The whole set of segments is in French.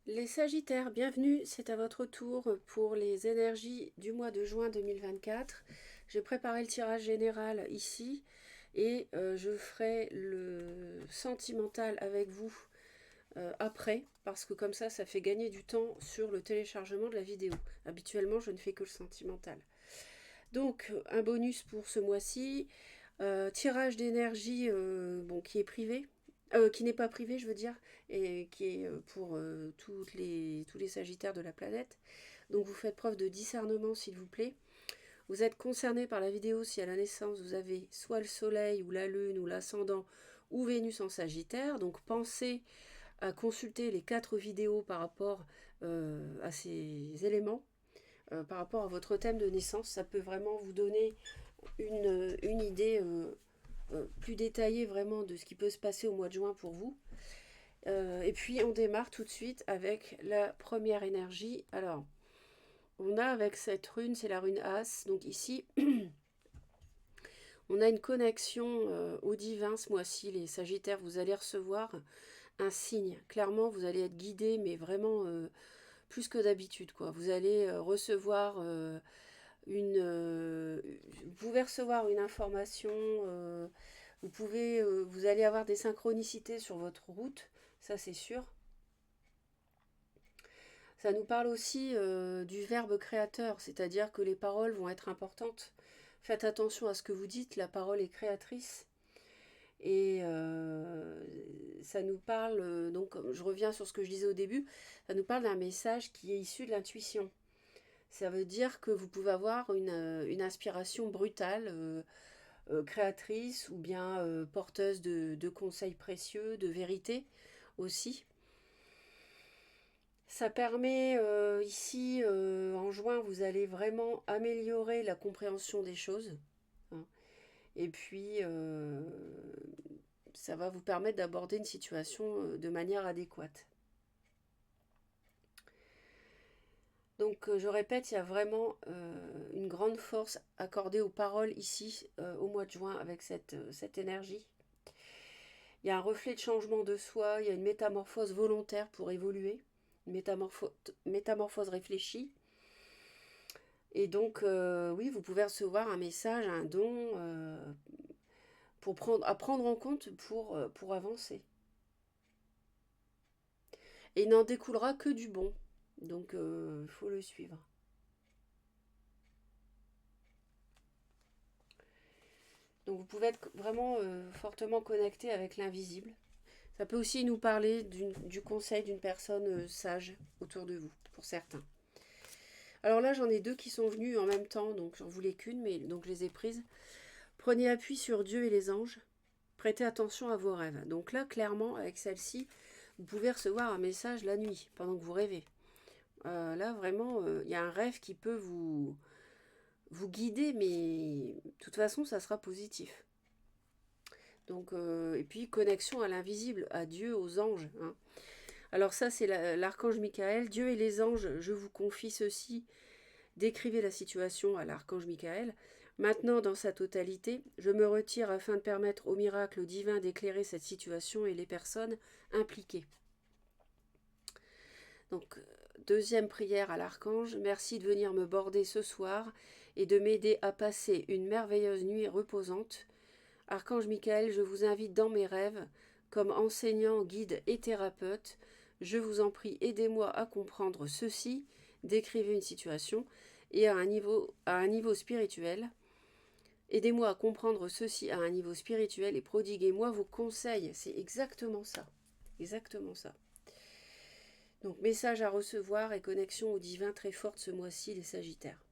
Les Sagittaires, bienvenue, c'est à votre tour pour les énergies du mois de juin 2024. J'ai préparé le tirage général ici et je ferai le sentimental avec vous après, parce que comme ça fait gagner du temps sur le téléchargement de la vidéo. Habituellement, je ne fais que le sentimental. Donc, un bonus pour ce mois-ci, tirage d'énergie bon, qui est privé, qui n'est pas privé, je veux dire, et qui est pour tous les sagittaires de la planète. Donc vous faites preuve de discernement, s'il vous plaît. Vous êtes concerné par la vidéo si à la naissance vous avez soit le soleil ou la lune ou l'ascendant ou Vénus en sagittaire. Donc pensez à consulter les 4 vidéos par rapport à ces éléments, par rapport à votre thème de naissance. Ça peut vraiment vous donner une idée plus détaillée vraiment de ce qui peut se passer au mois de juin pour vous. Et puis on démarre tout de suite avec la première énergie. Alors, on a avec cette rune, c'est la rune As. Donc ici, on a une connexion au divin ce mois-ci. Les Sagittaires, vous allez recevoir un signe. Clairement, vous allez être guidé, mais vraiment plus que d'habitude, quoi. Vous allez recevoir vous pouvez recevoir une information, vous allez avoir des synchronicités sur votre route, ça c'est sûr. Ça nous parle aussi du verbe créateur, c'est-à-dire que les paroles vont être importantes. Faites attention à ce que vous dites, la parole est créatrice. Et ça nous parle, donc je reviens sur ce que je disais au début, ça nous parle d'un message qui est issu de l'intuition. Ça veut dire que vous pouvez avoir une inspiration brutale, créatrice ou bien porteuse de conseils précieux, de vérité aussi. Ça permet ici, en juin, vous allez vraiment améliorer la compréhension des choses, hein. Et puis, ça va vous permettre d'aborder une situation de manière adéquate. Donc je répète, il y a vraiment une grande force accordée aux paroles ici au mois de juin avec cette énergie. Il y a un reflet de changement de soi, il y a une métamorphose volontaire pour évoluer, une métamorphose réfléchie. Et donc oui, vous pouvez recevoir un message, un don à prendre en compte pour avancer. Et il n'en découlera que du bon, donc il faut le suivre. Donc vous pouvez être vraiment fortement connecté avec l'invisible. Ça peut aussi nous parler du conseil d'une personne sage autour de vous, pour certains. Alors là, j'en ai deux qui sont venus en même temps, donc j'en voulais qu'une, mais donc je les ai prises. Prenez appui sur Dieu et les anges. Prêtez attention à vos rêves. Donc là, clairement, avec celle-ci, vous pouvez recevoir un message la nuit, pendant que vous rêvez. Là, vraiment, il y a un rêve qui peut vous guider, mais de toute façon, ça sera positif. Donc, et puis, connexion à l'invisible, à Dieu, aux anges, hein. Alors ça, c'est l'archange Michael. Dieu et les anges, je vous confie ceci. Décrivez la situation à l'archange Michael. Maintenant, dans sa totalité, je me retire afin de permettre au miracle divin d'éclairer cette situation et les personnes impliquées. Donc, deuxième prière à l'archange. Merci de venir me border ce soir et de m'aider à passer une merveilleuse nuit reposante. Archange Michael, je vous invite dans mes rêves, comme enseignant, guide et thérapeute. Je vous en prie, aidez-moi à comprendre ceci, décrivez une situation, et à un niveau spirituel. Aidez-moi à comprendre ceci à un niveau spirituel et prodiguez-moi vos conseils. C'est exactement ça. Exactement ça. Donc, message à recevoir et connexion au divin très forte ce mois-ci, les Sagittaires.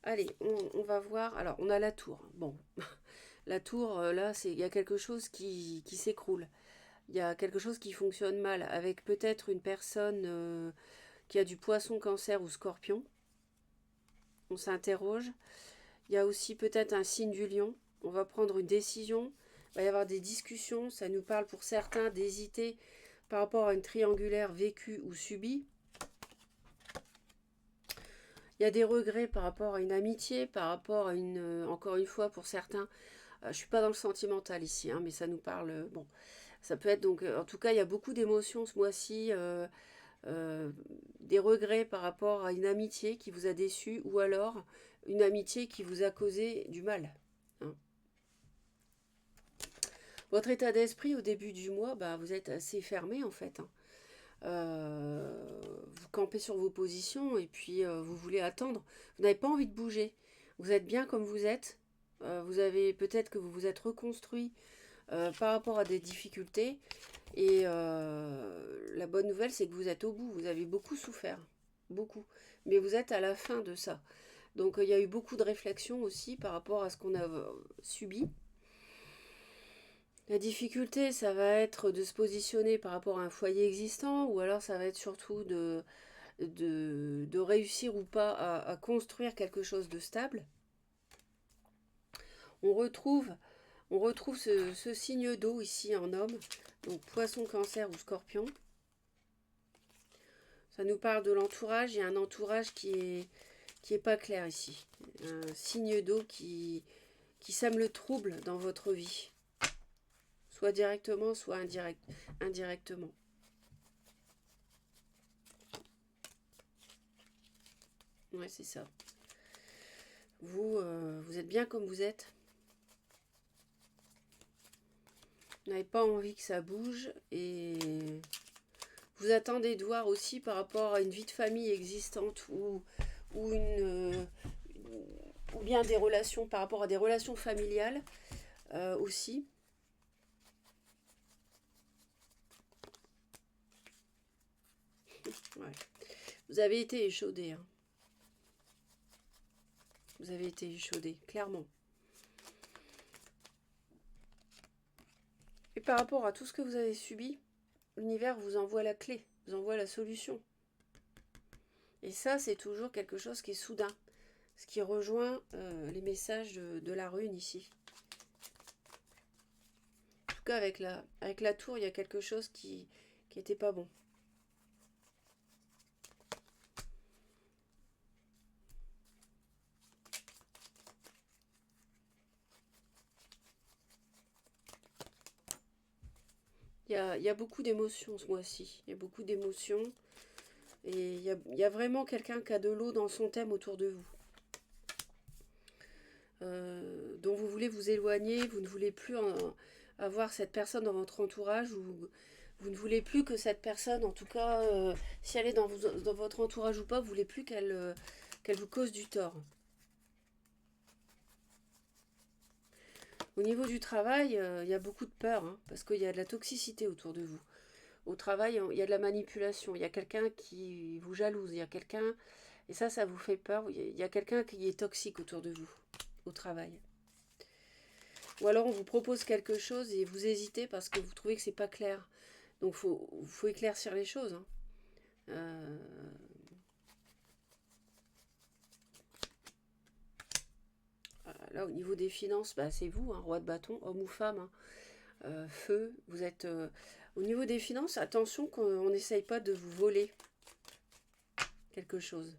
Allez, on va voir. Alors, on a la tour. Bon, la tour, là, il y a quelque chose qui s'écroule. Il y a quelque chose qui fonctionne mal, avec peut-être une personne qui a du poisson, cancer ou scorpion. On s'interroge. Il y a aussi peut-être un signe du lion. On va prendre une décision. Il va y avoir des discussions. Ça nous parle pour certains d'hésiter par rapport à une triangulaire vécue ou subie. Il y a des regrets par rapport à une amitié, par rapport à encore une fois pour certains, je ne suis pas dans le sentimental ici, hein, mais ça nous parle, bon, Ça peut être donc, en tout cas, il y a beaucoup d'émotions ce mois-ci, des regrets par rapport à une amitié qui vous a déçu ou alors une amitié qui vous a causé du mal, hein. Votre état d'esprit au début du mois, bah, vous êtes assez fermé en fait, hein. Vous campez sur vos positions et puis vous voulez attendre. Vous n'avez pas envie de bouger. Vous êtes bien comme vous êtes. Vous avez peut-être que vous vous êtes reconstruit par rapport à des difficultés. Et la bonne nouvelle, c'est que vous êtes au bout. Vous avez beaucoup souffert. Beaucoup. Mais vous êtes à la fin de ça. Donc il y a eu beaucoup de réflexions aussi par rapport à ce qu'on a subi. La difficulté, ça va être de se positionner par rapport à un foyer existant, ou alors ça va être surtout de réussir ou pas à construire quelque chose de stable. On retrouve, on retrouve ce signe d'eau ici en homme, donc poisson, cancer ou scorpion. Ça nous parle de l'entourage. Il y a un entourage qui est pas clair ici. Un signe d'eau qui sème le trouble dans votre vie. Soit directement, soit indirectement. Ouais, c'est ça. Vous êtes bien comme vous êtes. Vous n'avez pas envie que ça bouge et vous attendez de voir aussi par rapport à une vie de famille existante ou ou bien des relations par rapport à des relations familiales aussi. Ouais. Vous avez été échaudé, hein. Vous avez été échaudé, clairement. Et par rapport à tout ce que vous avez subi, l'univers vous envoie la clé, vous envoie la solution. Et ça, c'est toujours quelque chose qui est soudain, ce qui rejoint les messages de la rune ici. En tout cas, avec la tour, il y a quelque chose qui n'était pas bon. Il y a beaucoup d'émotions ce mois-ci. Il y a beaucoup d'émotions. Et il y a vraiment quelqu'un qui a de l'eau dans son thème autour de vous. Dont vous voulez vous éloigner. Vous ne voulez plus avoir cette personne dans votre entourage. Ou vous ne voulez plus que cette personne, en tout cas, si elle est dans votre entourage ou pas, vous ne voulez plus qu'elle vous cause du tort. Au niveau du travail, il y a beaucoup de peur, hein, parce qu'il y a de la toxicité autour de vous. Au travail, il y a de la manipulation, il y a quelqu'un qui vous jalouse, il y a quelqu'un, et ça vous fait peur, il y a quelqu'un qui est toxique autour de vous, au travail. Ou alors on vous propose quelque chose et vous hésitez parce que vous trouvez que c'est pas clair. Donc faut éclaircir les choses, hein. Euh, Là, au niveau des finances, bah, c'est vous, hein, roi de bâton, homme ou femme, hein. Feu, vous êtes... au niveau des finances, attention qu'on n'essaye pas de vous voler quelque chose.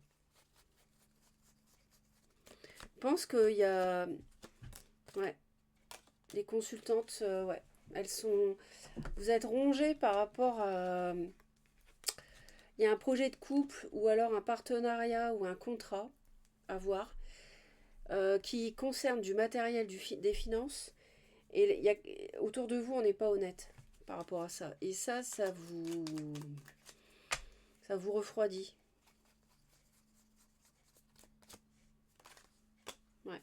Je pense qu'il y a... Ouais, les consultantes, ouais, elles sont... Vous êtes rongés par rapport à... Il y a un projet de couple ou alors un partenariat ou un contrat à voir qui concerne du matériel, des finances. Et autour de vous, on n'est pas honnête par rapport à ça. Et ça vous refroidit. Ouais.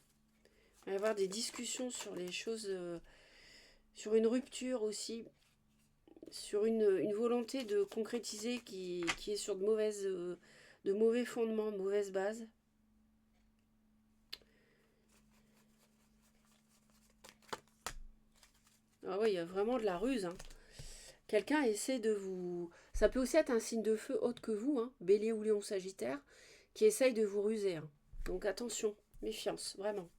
Il va y avoir des discussions sur les choses, sur une rupture aussi, sur une volonté de concrétiser qui est sur de mauvais fondements, de mauvaises bases. Ah ouais, il y a vraiment de la ruse, hein. Quelqu'un essaie de vous... Ça peut aussi être un signe de feu autre que vous, hein, Bélier ou Lion, Sagittaire, qui essaye de vous ruser, hein. Donc attention, méfiance, vraiment.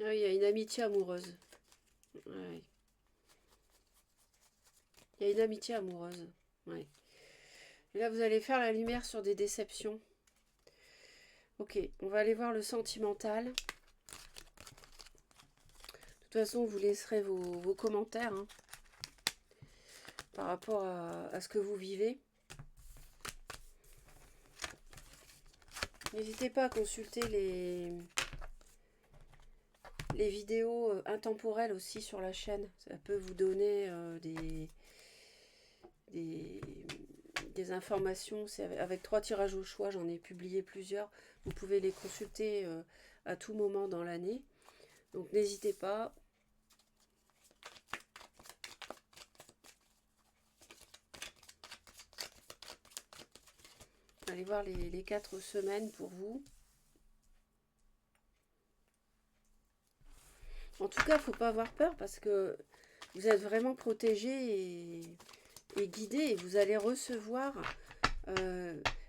Ah, il y a une amitié amoureuse. Ouais. Il y a une amitié amoureuse. Ouais. Et là, vous allez faire la lumière sur des déceptions. Ok, on va aller voir le sentimental. De toute façon, vous laisserez vos commentaires hein, par rapport à ce que vous vivez. N'hésitez pas à consulter les vidéos intemporelles aussi sur la chaîne. Ça peut vous donner des, des informations. C'est avec 3 tirages au choix, j'en ai publié plusieurs. Vous pouvez les consulter à tout moment dans l'année. Donc n'hésitez pas. Allez voir les 4 semaines pour vous. En tout cas, il ne faut pas avoir peur parce que vous êtes vraiment protégé et guidé et vous allez recevoir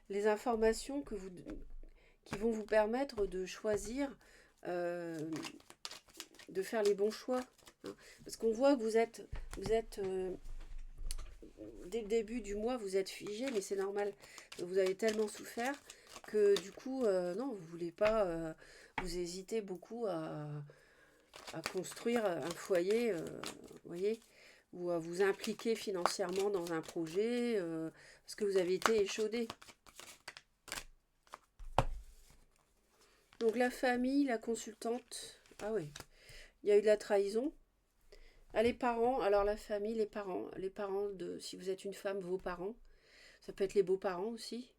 les informations qui vont vous permettre de choisir, de faire les bons choix. Hein. Parce qu'on voit que vous êtes dès le début du mois, vous êtes figé, mais c'est normal. Vous avez tellement souffert que du coup, non, vous voulez pas, vous hésitez beaucoup à construire un foyer, voyez, ou à vous impliquer financièrement dans un projet, parce que vous avez été échaudé. Donc la famille, la consultante, ah oui, il y a eu de la trahison. Ah, les parents, alors la famille, les parents de, si vous êtes une femme, vos parents, ça peut être les beaux-parents aussi.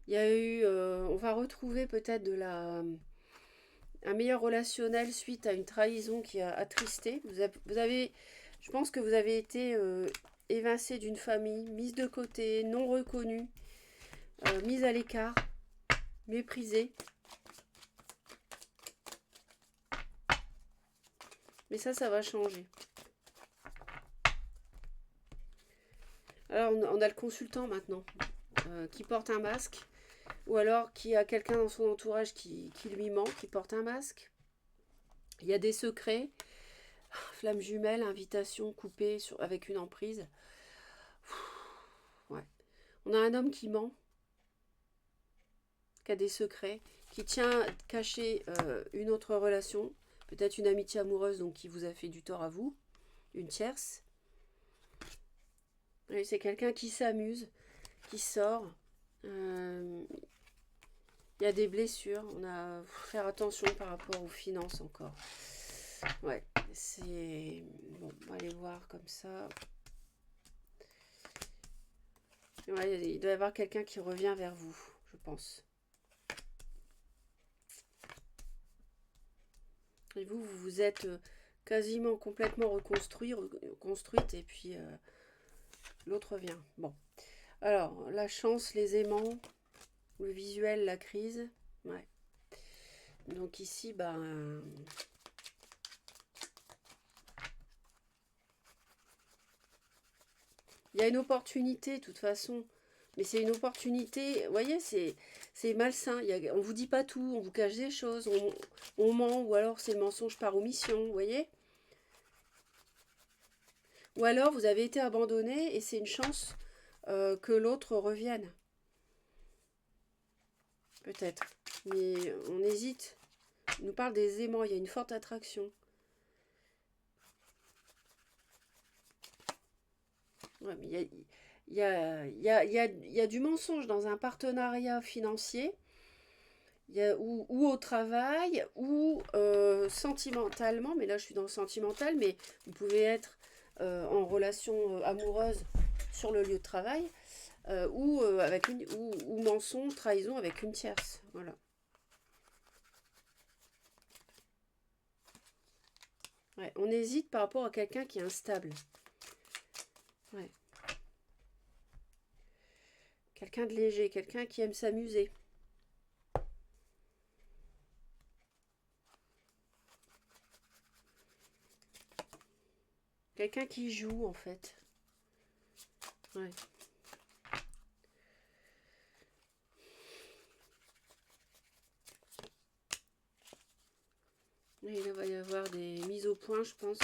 Il y a eu, on va retrouver peut-être un meilleur relationnel suite à une trahison qui a attristé. Vous avez je pense que vous avez été évincé d'une famille, mise de côté, non reconnue, mise à l'écart, méprisée. Mais ça va changer. Alors, on a le consultant maintenant, qui porte un masque, ou alors qui a quelqu'un dans son entourage qui lui ment, qui porte un masque. Il y a des secrets, flamme jumelle, invitation coupée avec une emprise. Ouais. On a un homme qui ment, qui a des secrets, qui tient caché une autre relation, peut-être une amitié amoureuse donc qui vous a fait du tort à vous, une tierce. Oui, c'est quelqu'un qui s'amuse, qui sort. Il y a des blessures. On a faut faire attention par rapport aux finances encore. Ouais, c'est bon. On va aller voir comme ça. Ouais, il doit y avoir quelqu'un qui revient vers vous, je pense. Et vous vous êtes quasiment complètement reconstruite et puis l'autre vient. Bon. Alors, la chance, les aimants, le visuel, la crise. Ouais. Donc ici, ben... il y a une opportunité, de toute façon. Mais c'est une opportunité, vous voyez, c'est malsain. On ne vous dit pas tout, on vous cache des choses, on ment, ou alors c'est le mensonge par omission, vous voyez. Ou alors vous avez été abandonné et c'est une chance que l'autre revienne. Peut-être. Mais on hésite. Il nous parle des aimants, il y a une forte attraction. Ouais, mais il y a du mensonge dans un partenariat financier, ou au travail, ou sentimentalement, mais là je suis dans le sentimental, mais vous pouvez être en relation amoureuse sur le lieu de travail, ou mensonge, trahison avec une tierce. Voilà. Ouais, on hésite par rapport à quelqu'un qui est instable. Ouais. Quelqu'un de léger, quelqu'un qui aime s'amuser. Quelqu'un qui joue en fait. Ouais. Et il va y avoir des mises au point, je pense.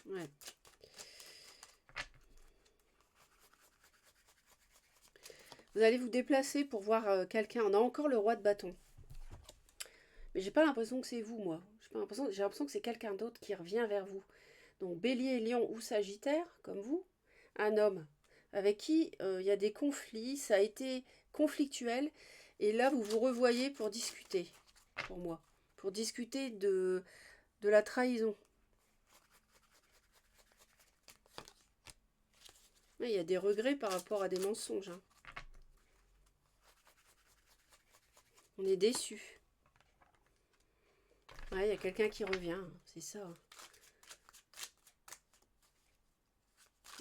Ouais. Vous allez vous déplacer pour voir quelqu'un. On a encore le roi de bâton. Mais j'ai pas l'impression que c'est vous, moi. J'ai l'impression que c'est quelqu'un d'autre qui revient vers vous. Donc Bélier, Lion ou Sagittaire, comme vous, un homme avec qui il y a des conflits, ça a été conflictuel, et là vous vous revoyez pour discuter, pour moi, pour discuter de la trahison. Il y a des regrets par rapport à des mensonges. Hein. On est déçu. Ouais, il y a quelqu'un qui revient, c'est ça.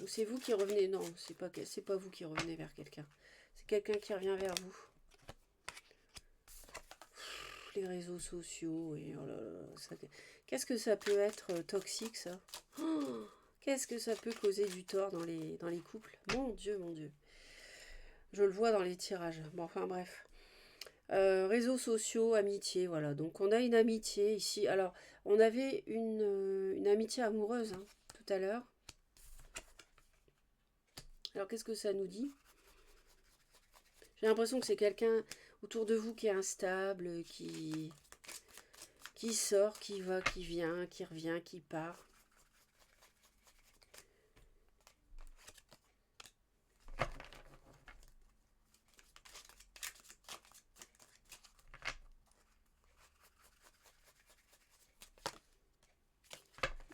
Ou c'est vous qui revenez? Non, c'est pas vous qui revenez vers quelqu'un. C'est quelqu'un qui revient vers vous. Les réseaux sociaux, et oh là là, qu'est-ce que ça peut être toxique, ça? Oh, qu'est-ce que ça peut causer du tort dans les couples? Mon Dieu, mon Dieu. Je le vois dans les tirages. Bon, enfin bref. Réseaux sociaux, amitié, voilà. Donc on a une amitié ici. Alors, on avait une amitié amoureuse hein, tout à l'heure. Alors, qu'est-ce que ça nous dit? J'ai l'impression que c'est quelqu'un autour de vous qui est instable, qui sort, qui va, qui vient, qui revient, qui part.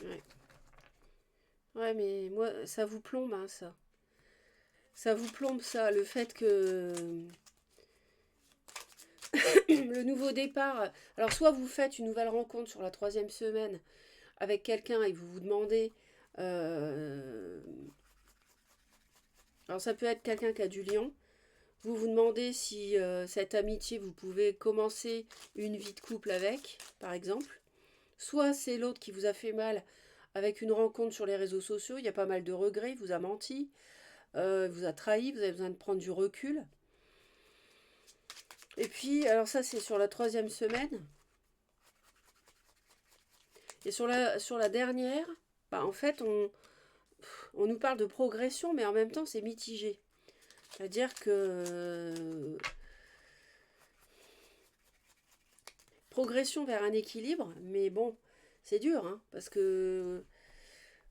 Ouais. Ouais, mais moi, ça vous plombe, hein, ça. Ça vous plombe, ça, le fait que le nouveau départ... Alors, soit vous faites une nouvelle rencontre sur la 3e semaine avec quelqu'un et vous vous demandez... alors, ça peut être quelqu'un qui a du lion. Vous vous demandez si cette amitié, vous pouvez commencer une vie de couple avec, par exemple. Soit c'est l'autre qui vous a fait mal avec une rencontre sur les réseaux sociaux. Il y a pas mal de regrets, il vous a menti, vous a trahi, vous avez besoin de prendre du recul. Et puis, alors ça c'est sur la 3e semaine. Et sur la dernière, bah, en fait, on nous parle de progression, mais en même temps c'est mitigé. C'est-à-dire que progression vers un équilibre, mais bon, c'est dur, hein, parce que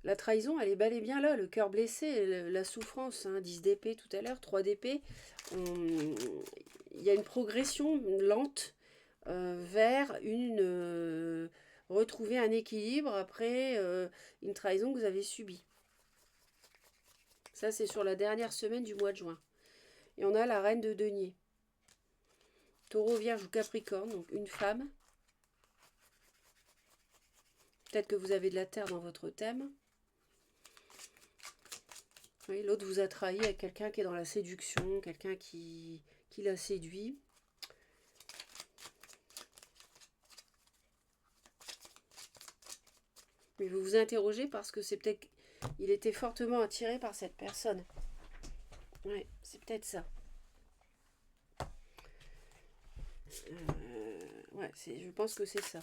la trahison, elle est bel et bien là, le cœur blessé, la souffrance, hein, 10 d'épée tout à l'heure, 3 d'épée, il y a une progression lente vers retrouver un équilibre après une trahison que vous avez subie. Ça, c'est sur la dernière semaine du mois de juin. Et on a la reine de denier. Taureau, Vierge ou Capricorne, donc une femme. Peut-être que vous avez de la terre dans votre thème. Oui, l'autre vous a trahi avec quelqu'un qui est dans la séduction, quelqu'un qui l'a séduit. Mais vous vous interrogez parce que c'est peut-être qu'il était fortement attiré par cette personne. Ouais, c'est peut-être ça. Ouais, je pense que c'est ça.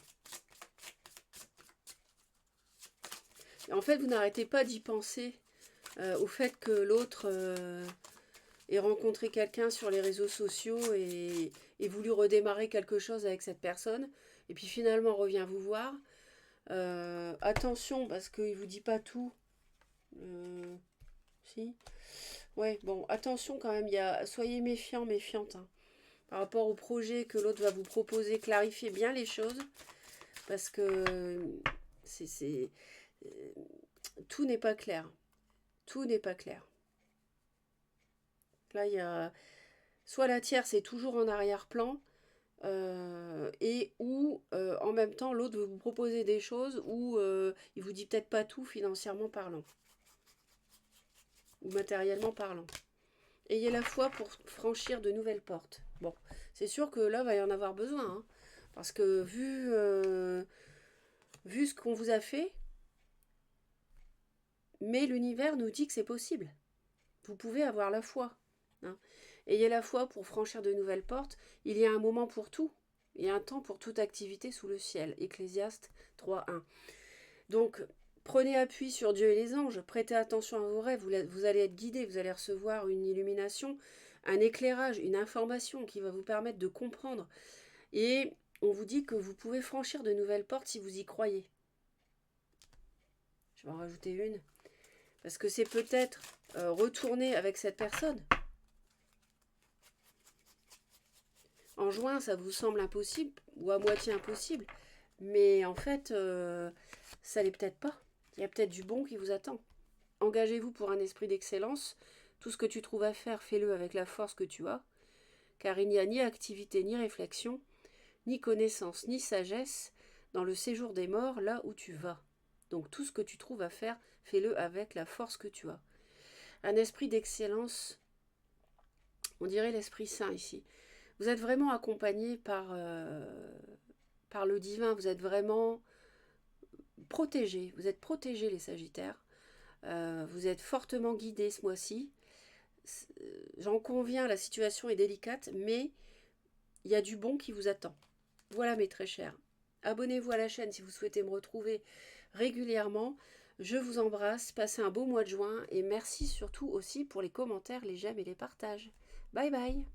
Et en fait, vous n'arrêtez pas d'y penser au fait que l'autre ait rencontré quelqu'un sur les réseaux sociaux et voulu redémarrer quelque chose avec cette personne. Et puis finalement, revient vous voir. Attention, parce qu'il ne vous dit pas tout. Si. Ouais, bon, attention quand même. Soyez méfiants, méfiantes. Hein. Par rapport au projet que l'autre va vous proposer, clarifiez bien les choses. Parce que tout n'est pas clair. Tout n'est pas clair. Là, il y a soit la tierce est toujours en arrière-plan, et ou en même temps l'autre veut vous proposer des choses où il vous dit peut-être pas tout financièrement parlant ou matériellement parlant. Ayez la foi pour franchir de nouvelles portes. Bon, c'est sûr que là va y en avoir besoin, hein, parce que vu ce qu'on vous a fait, mais l'univers nous dit que c'est possible. Vous pouvez avoir la foi. Hein. Ayez la foi pour franchir de nouvelles portes. Il y a un moment pour tout. Il y a un temps pour toute activité sous le ciel. Ecclésiaste 3.1. Donc, prenez appui sur Dieu et les anges. Prêtez attention à vos rêves. Vous allez être guidé. Vous allez recevoir une illumination. un éclairage, une information qui va vous permettre de comprendre. Et on vous dit que vous pouvez franchir de nouvelles portes si vous y croyez. Je vais en rajouter une. Parce que c'est peut-être retourner avec cette personne. En juin, ça vous semble impossible, ou à moitié impossible. Mais en fait, ça l'est peut-être pas. Il y a peut-être du bon qui vous attend. Engagez-vous pour un esprit d'excellence. Tout ce que tu trouves à faire, fais-le avec la force que tu as. Car il n'y a ni activité, ni réflexion, ni connaissance, ni sagesse dans le séjour des morts, là où tu vas. Donc tout ce que tu trouves à faire, fais-le avec la force que tu as. Un esprit d'excellence, on dirait l'Esprit Saint ici. Vous êtes vraiment accompagné par le divin, vous êtes vraiment protégés. Vous êtes protégés les Sagittaires. Vous êtes fortement guidés ce mois-ci. J'en conviens, la situation est délicate, mais il y a du bon qui vous attend. Voilà mes très chers. Abonnez-vous à la chaîne si vous souhaitez me retrouver régulièrement. Je vous embrasse, passez un beau mois de juin et merci surtout aussi pour les commentaires, les j'aime et les partages. Bye bye.